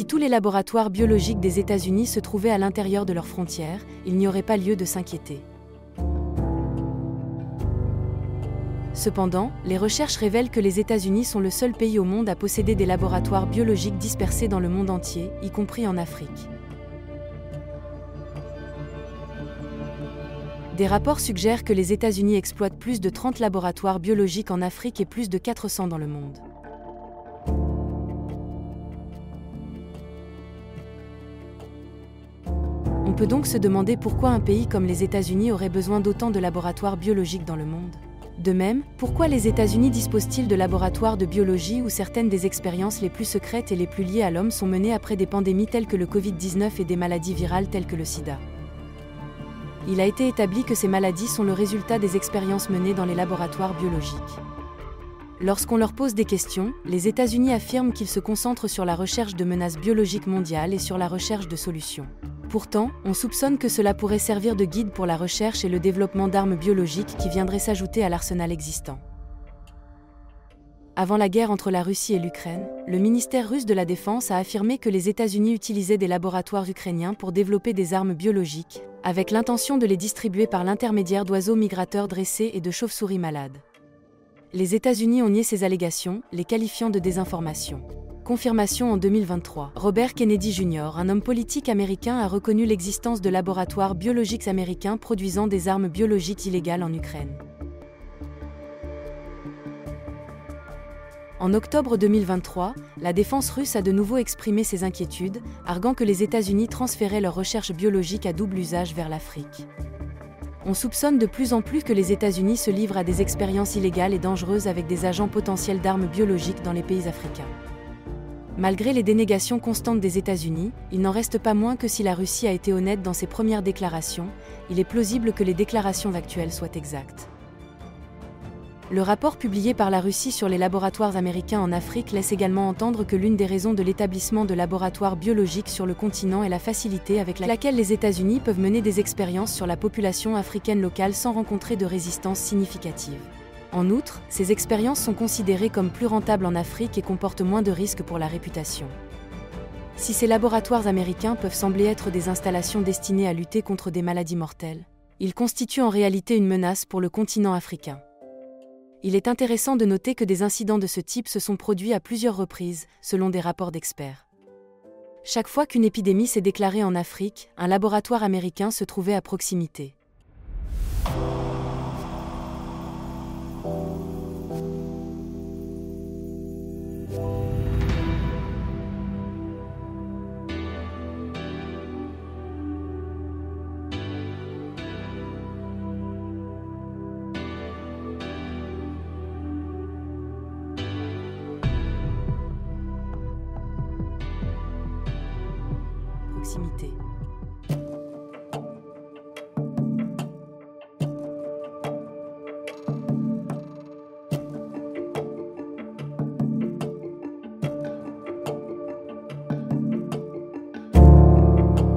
Si tous les laboratoires biologiques des États-Unis se trouvaient à l'intérieur de leurs frontières, il n'y aurait pas lieu de s'inquiéter. Cependant, les recherches révèlent que les États-Unis sont le seul pays au monde à posséder des laboratoires biologiques dispersés dans le monde entier, y compris en Afrique. Des rapports suggèrent que les États-Unis exploitent plus de 30 laboratoires biologiques en Afrique et plus de 400 dans le monde. On peut donc se demander pourquoi un pays comme les États-Unis aurait besoin d'autant de laboratoires biologiques dans le monde. De même, pourquoi les États-Unis disposent-ils de laboratoires de biologie où certaines des expériences les plus secrètes et les plus liées à l'homme sont menées après des pandémies telles que le Covid-19 et des maladies virales telles que le sida? Il a été établi que ces maladies sont le résultat des expériences menées dans les laboratoires biologiques. Lorsqu'on leur pose des questions, les États-Unis affirment qu'ils se concentrent sur la recherche de menaces biologiques mondiales et sur la recherche de solutions. Pourtant, on soupçonne que cela pourrait servir de guide pour la recherche et le développement d'armes biologiques qui viendraient s'ajouter à l'arsenal existant. Avant la guerre entre la Russie et l'Ukraine, le ministère russe de la Défense a affirmé que les États-Unis utilisaient des laboratoires ukrainiens pour développer des armes biologiques, avec l'intention de les distribuer par l'intermédiaire d'oiseaux migrateurs dressés et de chauves-souris malades. Les États-Unis ont nié ces allégations, les qualifiant de désinformation. Confirmation en 2023. Robert Kennedy Jr., un homme politique américain, a reconnu l'existence de laboratoires biologiques américains produisant des armes biologiques illégales en Ukraine. En octobre 2023, la défense russe a de nouveau exprimé ses inquiétudes, arguant que les États-Unis transféraient leurs recherches biologiques à double usage vers l'Afrique. On soupçonne de plus en plus que les États-Unis se livrent à des expériences illégales et dangereuses avec des agents potentiels d'armes biologiques dans les pays africains. Malgré les dénégations constantes des États-Unis, il n'en reste pas moins que si la Russie a été honnête dans ses premières déclarations, il est plausible que les déclarations actuelles soient exactes. Le rapport publié par la Russie sur les laboratoires américains en Afrique laisse également entendre que l'une des raisons de l'établissement de laboratoires biologiques sur le continent est la facilité avec laquelle les États-Unis peuvent mener des expériences sur la population africaine locale sans rencontrer de résistance significative. En outre, ces expériences sont considérées comme plus rentables en Afrique et comportent moins de risques pour la réputation. Si ces laboratoires américains peuvent sembler être des installations destinées à lutter contre des maladies mortelles, ils constituent en réalité une menace pour le continent africain. Il est intéressant de noter que des incidents de ce type se sont produits à plusieurs reprises, selon des rapports d'experts. Chaque fois qu'une épidémie s'est déclarée en Afrique, un laboratoire américain se trouvait à proximité.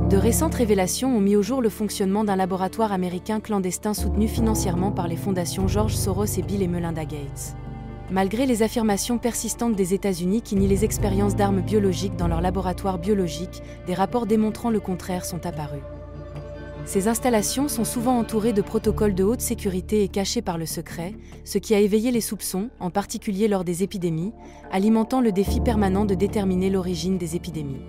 De récentes révélations ont mis au jour le fonctionnement d'un laboratoire américain clandestin soutenu financièrement par les fondations George Soros et Bill et Melinda Gates. Malgré les affirmations persistantes des États-Unis qui nient les expériences d'armes biologiques dans leurs laboratoires biologiques, des rapports démontrant le contraire sont apparus. Ces installations sont souvent entourées de protocoles de haute sécurité et cachées par le secret, ce qui a éveillé les soupçons, en particulier lors des épidémies, alimentant le défi permanent de déterminer l'origine des épidémies.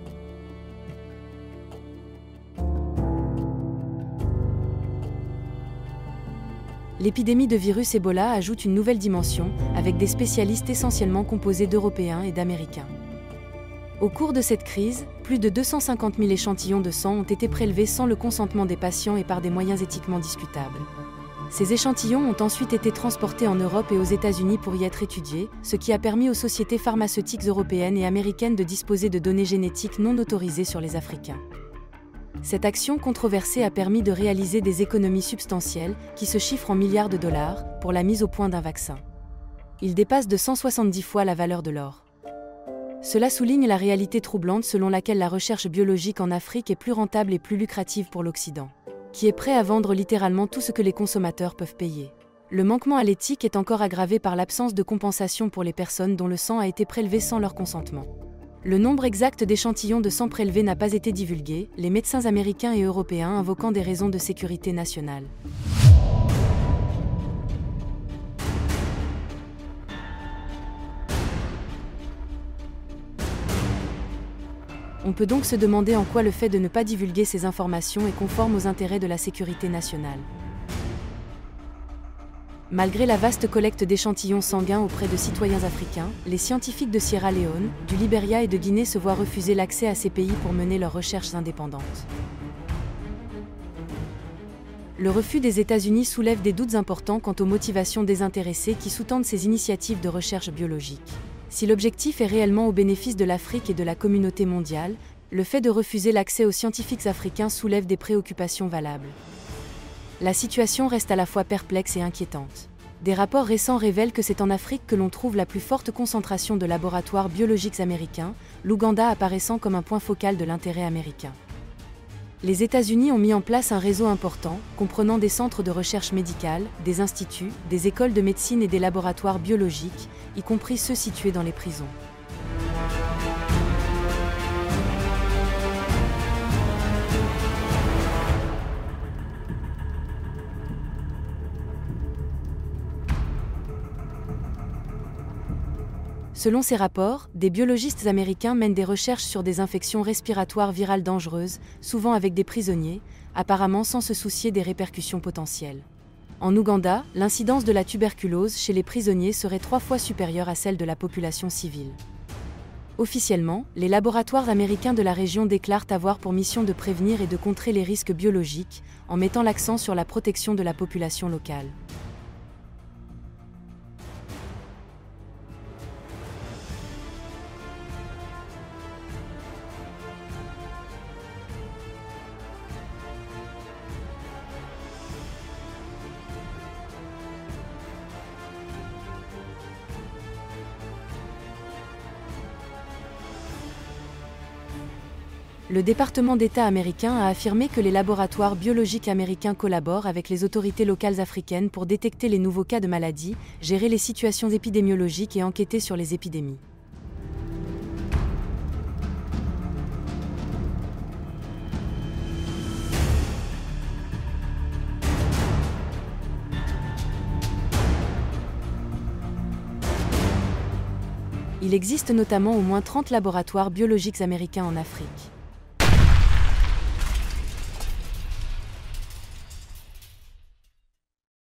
L'épidémie de virus Ebola ajoute une nouvelle dimension, avec des spécialistes essentiellement composés d'Européens et d'Américains. Au cours de cette crise, plus de 250 000 échantillons de sang ont été prélevés sans le consentement des patients et par des moyens éthiquement discutables. Ces échantillons ont ensuite été transportés en Europe et aux États-Unis pour y être étudiés, ce qui a permis aux sociétés pharmaceutiques européennes et américaines de disposer de données génétiques non autorisées sur les Africains. Cette action controversée a permis de réaliser des économies substantielles, qui se chiffrent en milliards de dollars, pour la mise au point d'un vaccin. Il dépasse de 170 fois la valeur de l'or. Cela souligne la réalité troublante selon laquelle la recherche biologique en Afrique est plus rentable et plus lucrative pour l'Occident, qui est prêt à vendre littéralement tout ce que les consommateurs peuvent payer. Le manquement à l'éthique est encore aggravé par l'absence de compensation pour les personnes dont le sang a été prélevé sans leur consentement. Le nombre exact d'échantillons de sang prélevés n'a pas été divulgué, les médecins américains et européens invoquant des raisons de sécurité nationale. On peut donc se demander en quoi le fait de ne pas divulguer ces informations est conforme aux intérêts de la sécurité nationale. Malgré la vaste collecte d'échantillons sanguins auprès de citoyens africains, les scientifiques de Sierra Leone, du Libéria et de Guinée se voient refuser l'accès à ces pays pour mener leurs recherches indépendantes. Le refus des États-Unis soulève des doutes importants quant aux motivations désintéressées qui sous-tendent ces initiatives de recherche biologique. Si l'objectif est réellement au bénéfice de l'Afrique et de la communauté mondiale, le fait de refuser l'accès aux scientifiques africains soulève des préoccupations valables. La situation reste à la fois perplexe et inquiétante. Des rapports récents révèlent que c'est en Afrique que l'on trouve la plus forte concentration de laboratoires biologiques américains, l'Ouganda apparaissant comme un point focal de l'intérêt américain. Les États-Unis ont mis en place un réseau important, comprenant des centres de recherche médicale, des instituts, des écoles de médecine et des laboratoires biologiques, y compris ceux situés dans les prisons. Selon ces rapports, des biologistes américains mènent des recherches sur des infections respiratoires virales dangereuses, souvent avec des prisonniers, apparemment sans se soucier des répercussions potentielles. En Ouganda, l'incidence de la tuberculose chez les prisonniers serait 3 fois supérieure à celle de la population civile. Officiellement, les laboratoires américains de la région déclarent avoir pour mission de prévenir et de contrer les risques biologiques, en mettant l'accent sur la protection de la population locale. Le département d'État américain a affirmé que les laboratoires biologiques américains collaborent avec les autorités locales africaines pour détecter les nouveaux cas de maladies, gérer les situations épidémiologiques et enquêter sur les épidémies. Il existe notamment au moins 30 laboratoires biologiques américains en Afrique.